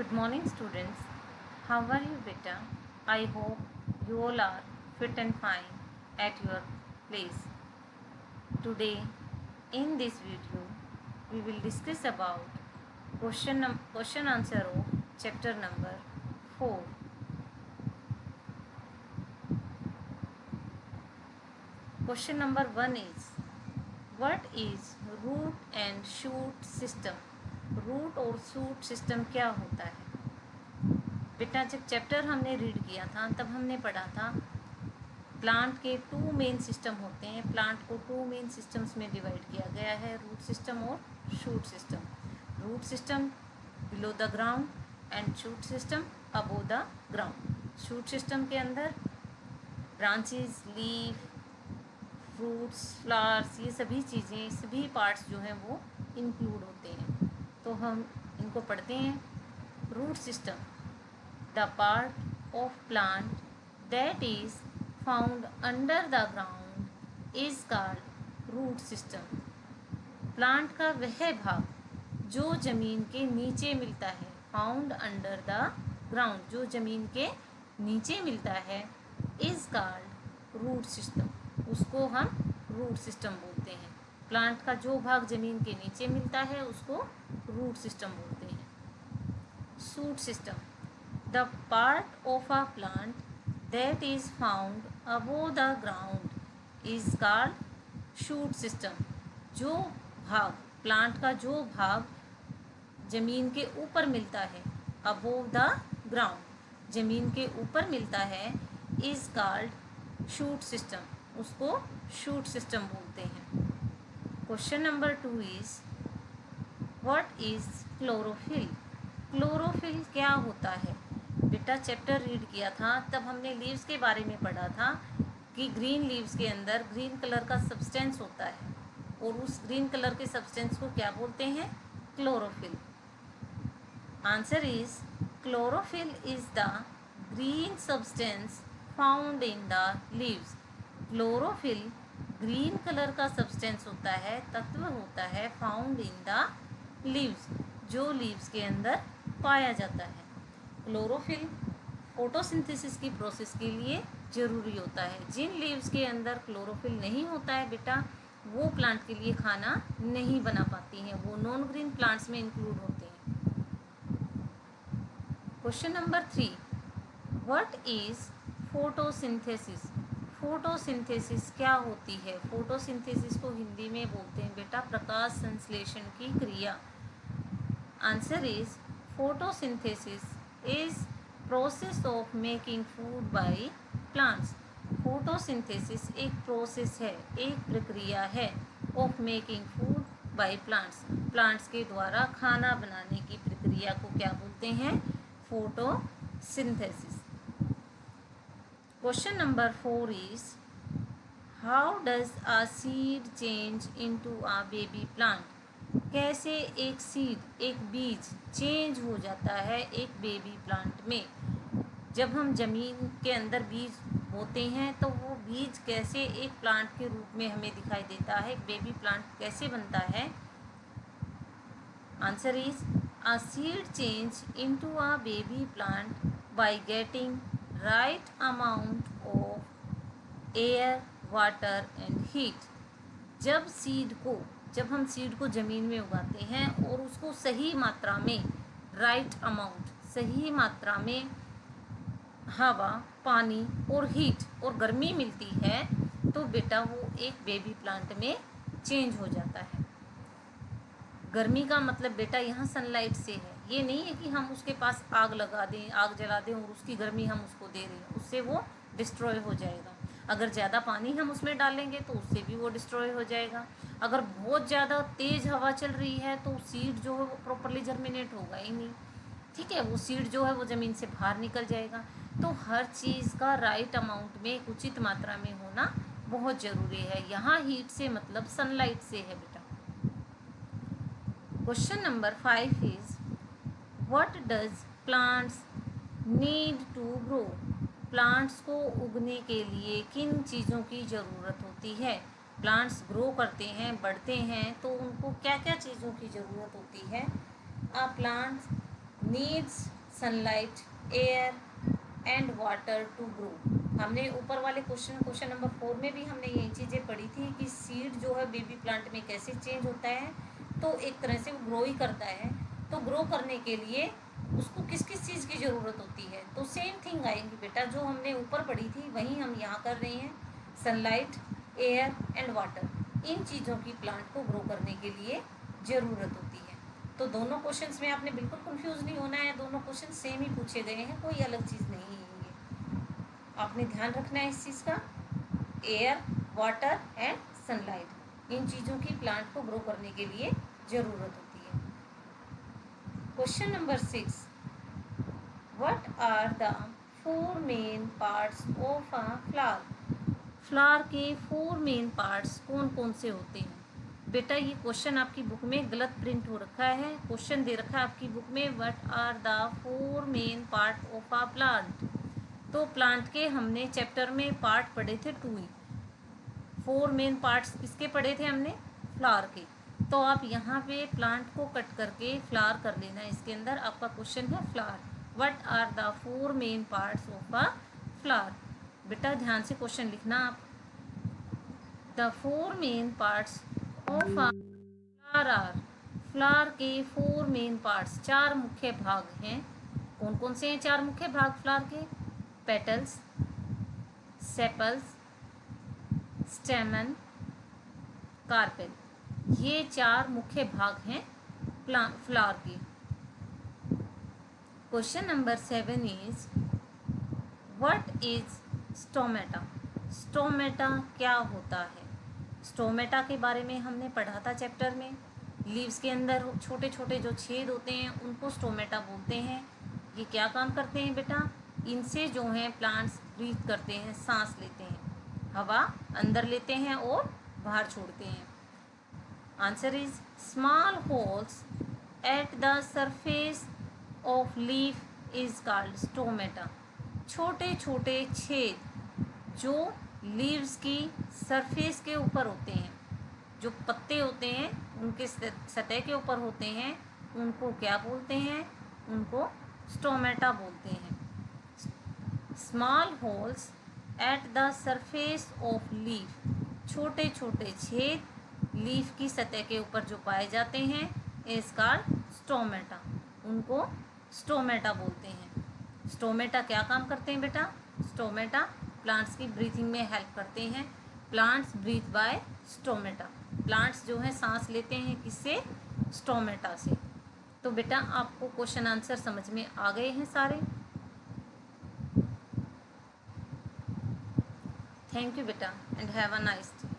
Good morning, students. How are you, beta? I hope you all are fit and fine at your place. Today, in this video, we will discuss about question answer of chapter number 4. Question number 1 is, what is root and shoot system? Root और shoot system क्या होता है? बेटा, जब chapter हमने read किया था तब हमने पढ़ा था प्लांट के 2 मेन सिस्टम होते हैं। प्लांट को 2 मेन सिस्टम्स में डिवाइड किया गया है, रूट सिस्टम और shoot system. Root system below the ground and shoot system above the ground. Shoot system के अंदर ब्रांचेस, लीफ, फ्रूट्स, फ्लावर्स, ये सभी चीज़ें, सभी पार्ट्स जो हैं वो इंक्लूड होते हैं। तो हम इनको पढ़ते हैं। Root system, the part of plant that is found under the ground is called root system. Plant का वह भाग जो ज़मीन के नीचे मिलता है, फाउंड अंडर द ग्राउंड, जो ज़मीन के नीचे मिलता है, इज कॉल्ड रूट सिस्टम, उसको हम रूट सिस्टम बोलते हैं। प्लांट का जो भाग ज़मीन के नीचे मिलता है उसको रूट सिस्टम बोलते हैं। Shoot system, the part of a plant that is found above the ground is called shoot system. जो भाग, प्लांट का जो भाग ज़मीन के ऊपर मिलता है, above the ground, ज़मीन के ऊपर मिलता है, is called shoot system, उसको shoot system बोलते हैं। Question number 2 is, what is chlorophyll? Chlorophyll क्या होता है? बेटा, चैप्टर रीड किया था तब हमने लीव्स के बारे में पढ़ा था कि ग्रीन लीव्स के अंदर ग्रीन कलर का सब्सटेंस होता है और उस ग्रीन कलर के सब्सटेंस को क्या बोलते हैं? Chlorophyll. Answer is, chlorophyll is the green substance found in the leaves. Chlorophyll green colour का सब्सटेंस होता है, तत्व होता है, फाउंड इन द लीव्स, जो लीव्स के अंदर पाया जाता है। क्लोरोफिल फोटोसिंथेसिस की प्रोसेस के लिए ज़रूरी होता है। जिन लीव्स के अंदर क्लोरोफिल नहीं होता है बेटा, वो प्लांट के लिए खाना नहीं बना पाती हैं, वो नॉन ग्रीन प्लांट्स में इंक्लूड होते हैं। Question number 3, what is photosynthesis? Photosynthesis क्या होती है? फोटोसिंथेसिस को हिंदी में बोलते हैं बेटा प्रकाश संश्लेषण की क्रिया। Answer is, photosynthesis is process of making food by plants. Photosynthesis एक प्रोसेस है, एक प्रक्रिया है, of making food by plants, plants के द्वारा खाना बनाने की प्रक्रिया को क्या बोलते हैं? Photosynthesis. Question number 4 is, how does a seed change into a baby plant? कैसे एक सीड, एक बीज चेंज हो जाता है एक बेबी प्लांट में? जब हम ज़मीन के अंदर बीज बोते हैं तो वो बीज कैसे एक प्लांट के रूप में हमें दिखाई देता है, एक बेबी प्लांट कैसे बनता है? Answer is, a seed change into a baby plant by getting right amount of air, water and heat. जब हम सीड को ज़मीन में उगाते हैं और उसको सही मात्रा में, राइट अमाउंट, सही मात्रा में हवा, पानी और हीट और गर्मी मिलती है तो बेटा वो एक बेबी प्लांट में चेंज हो जाता है। गर्मी का मतलब बेटा यहाँ सनलाइट से है, ये नहीं है कि हम उसके पास आग लगा दें, आग जला दें और उसकी गर्मी हम उसको दे रहे हैं, उससे वो डिस्ट्रॉय हो जाएगा। अगर ज़्यादा पानी हम उसमें डालेंगे तो उससे भी वो डिस्ट्रॉय हो जाएगा। अगर बहुत ज़्यादा तेज़ हवा चल रही है तो सीड जो है वो प्रॉपरली जर्मिनेट होगा ही नहीं, ठीक है, वो सीड जो है वो ज़मीन से बाहर निकल जाएगा। तो हर चीज़ का राइट अमाउंट में, उचित मात्रा में होना बहुत ज़रूरी है। यहाँ हीट से मतलब सनलाइट से है बेटा। Question number 5 is, what does plants need to grow? Plants को उगने के लिए किन चीज़ों की ज़रूरत होती है? प्लांट्स ग्रो करते हैं, बढ़ते हैं, तो उनको क्या क्या चीज़ों की ज़रूरत होती है? A plants needs sunlight, air and water to grow. हमने ऊपर वाले क्वेश्चन नंबर 4 में भी हमने यही चीज़ें पढ़ी थी कि सीड जो है बेबी प्लांट में कैसे चेंज होता है, तो एक तरह से वो ग्रो ही करता है। तो ग्रो करने के लिए उसको किस किस चीज़ की ज़रूरत होती है, तो सेम थिंग आएंगी बेटा, जो हमने ऊपर पढ़ी थी वही हम यहाँ कर रहे हैं। सनलाइट, एयर एंड वाटर, इन चीज़ों की प्लांट को ग्रो करने के लिए ज़रूरत होती है। तो दोनों क्वेश्चंस में आपने बिल्कुल कंफ्यूज नहीं होना है, दोनों क्वेश्चन सेम ही पूछे गए हैं, कोई अलग चीज़ नहीं है ये। आपने ध्यान रखना है इस चीज़ का। एयर, वाटर एंड सनलाइट, इन चीज़ों की प्लांट को ग्रो करने के लिए ज़रूरत होती है। Question number 6, what are the 4 main parts of a flower. Flower के 4 मेन पार्ट्स कौन कौन से होते हैं? बेटा ये क्वेश्चन आपकी बुक में गलत प्रिंट हो रखा है। क्वेश्चन दे रखा है आपकी बुक में what are the 4 main part of a plant. तो प्लांट के हमने चैप्टर में पार्ट पढ़े थे 2 ही। 4 मेन पार्ट्स किसके पढ़े थे हमने? फ्लावर के। तो आप यहाँ पे प्लांट को कट करके फ्लावर कर लेना। इसके अंदर आपका क्वेश्चन है flower, what are the 4 main parts of a flower. बेटा ध्यान से क्वेश्चन लिखना आप। The 4 main parts of a flower are, flower के 4 मेन पार्ट्स, 4 मुख्य भाग हैं। कौन कौन से हैं 4 मुख्य भाग फ्लावर के? पेटल्स, सेपल्स, स्टेमन, कार्पेल, ये 4 मुख्य भाग हैं फ्लावर के। Question number 7 is what is stomata. Stomata क्या होता है? स्टोमेटा के बारे में हमने पढ़ा था चैप्टर में। लीव्स के अंदर छोटे छोटे जो छेद होते हैं उनको स्टोमेटा बोलते हैं। ये क्या काम करते हैं बेटा? इनसे जो है प्लांट्स ब्रीथ करते हैं, सांस लेते हैं, हवा अंदर लेते हैं और बाहर छोड़ते हैं। Answer is small holes at the surface of leaf is called stomata. छोटे छोटे छेद जो लीव्स की सरफेस के ऊपर होते हैं, जो पत्ते होते हैं उनके सतह के ऊपर होते हैं, उनको क्या बोलते हैं? उनको स्टोमेटा बोलते हैं। Small holes at the surface of leaf, छोटे छोटे छेद लीफ की सतह के ऊपर जो पाए जाते हैं इज कॉल्ड स्टोमेटा, उनको स्टोमेटा बोलते हैं। स्टोमेटा क्या काम करते हैं बेटा? स्टोमेटा प्लांट्स की ब्रीथिंग में हेल्प करते हैं। Plants breathe by stomata, plants जो है सांस लेते हैं किससे? स्टोमेटा से। तो बेटा आपको क्वेश्चन आंसर समझ में आ गए हैं सारे। थैंक यू बेटा and have a nice day.